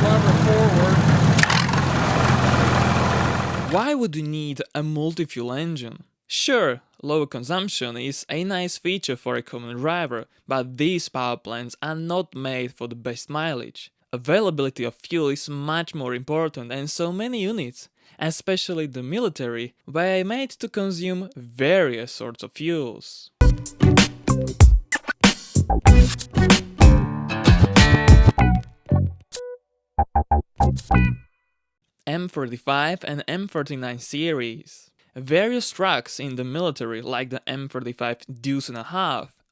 lever forward. Why would you need a multi-fuel engine? Sure, low consumption is a nice feature for a common driver, but these power plants are not made for the best mileage. Availability of fuel is much more important, and so many units, especially the military, were made to consume various sorts of fuels. M35 and M39 series. Various trucks in the military, like the M35 duece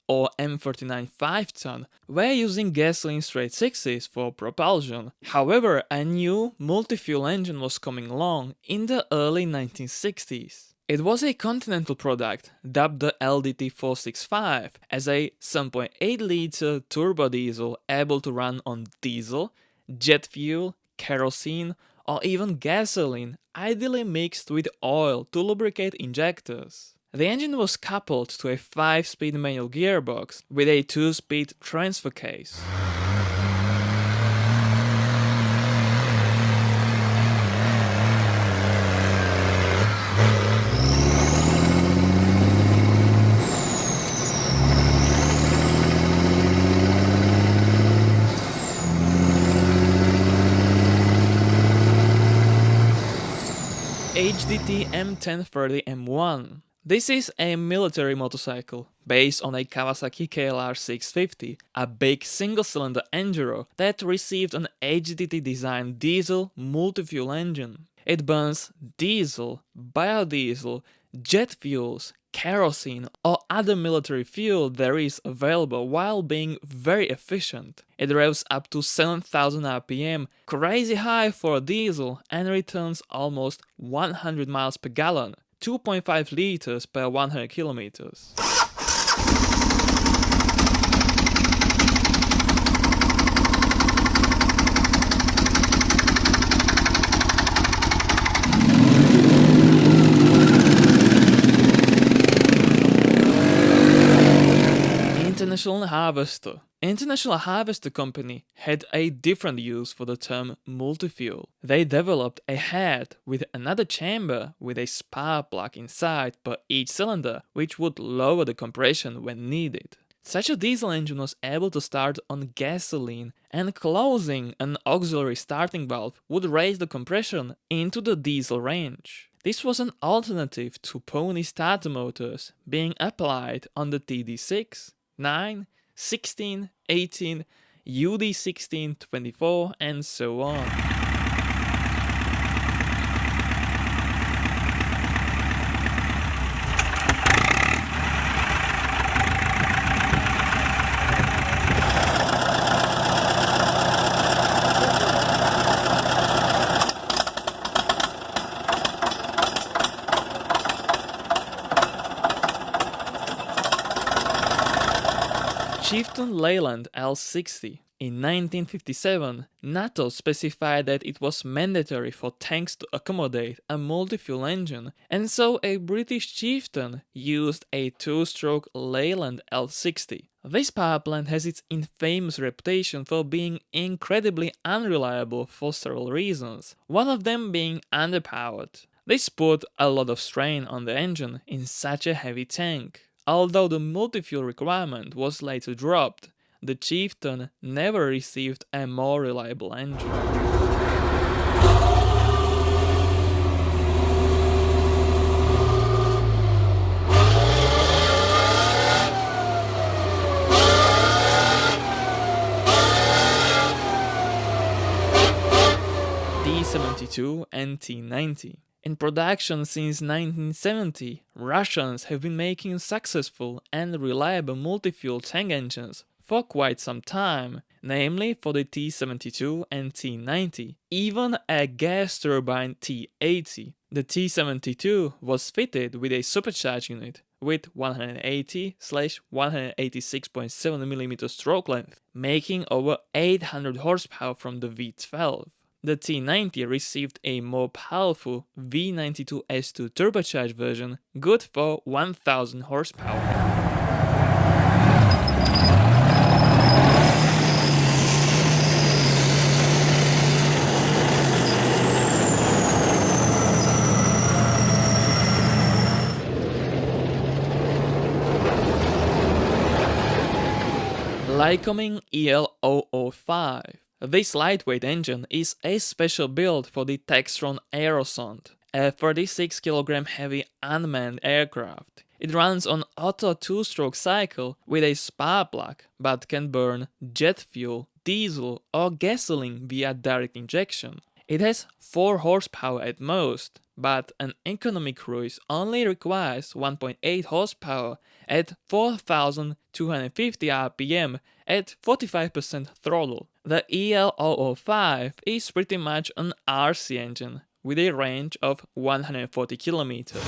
or M39 5-ton, were using gasoline straight sixes for propulsion. However, a new multi-fuel engine was coming along in the early 1960s. It was a Continental product, dubbed the LDT465, as a 7.8-liter turbo diesel able to run on diesel, jet fuel, kerosene, or even gasoline, ideally mixed with oil to lubricate injectors. The engine was coupled to a 5-speed manual gearbox with a 2-speed transfer case. HDT M1030 M1. This is a military motorcycle based on a Kawasaki KLR 650, a big single-cylinder enduro that received an HDT-designed diesel multi-fuel engine. It burns diesel, biodiesel, jet fuels, kerosene, or other military fuel there is available while being very efficient. It revs up to 7,000 RPM, crazy high for a diesel, and returns almost 100 miles per gallon, 2.5 liters per 100 kilometers. International Harvester. International Harvester Company had a different use for the term multi-fuel. They developed a head with another chamber with a spark plug inside per each cylinder, which would lower the compression when needed. Such a diesel engine was able to start on gasoline, and closing an auxiliary starting valve would raise the compression into the diesel range. This was an alternative to pony starter motors being applied on the TD6, 9, 16, 18, UD16, 24, and so on. Chieftain Leyland L60. In 1957, NATO specified that it was mandatory for tanks to accommodate a multi-fuel engine, and so a British Chieftain used a 2-stroke Leyland L60. This power plant has its infamous reputation for being incredibly unreliable for several reasons, one of them being underpowered. This put a lot of strain on the engine in such a heavy tank. Although the multi-fuel requirement was later dropped, the Chieftain never received a more reliable engine. T-72 and T-90. In production since 1970, Russians have been making successful and reliable multi-fuel tank engines for quite some time, namely for the T-72 and T-90, even a gas turbine T-80. The T-72 was fitted with a supercharged unit with 180/186.7mm stroke length, making over 800 horsepower from the V12. The T-90 received a more powerful V92S2 turbocharged version, good for 1000 horsepower. Lycoming El005. This lightweight engine is a special build for the Textron Aerosonde, a 36 kg heavy unmanned aircraft. It runs on auto 2-stroke cycle with a spark plug, but can burn jet fuel, diesel or gasoline via direct injection. It has 4 horsepower at most, but an economy cruise only requires 1.8 horsepower at 4,250 RPM at 45% throttle. The El005 is pretty much an RC engine with a range of 140 kilometers.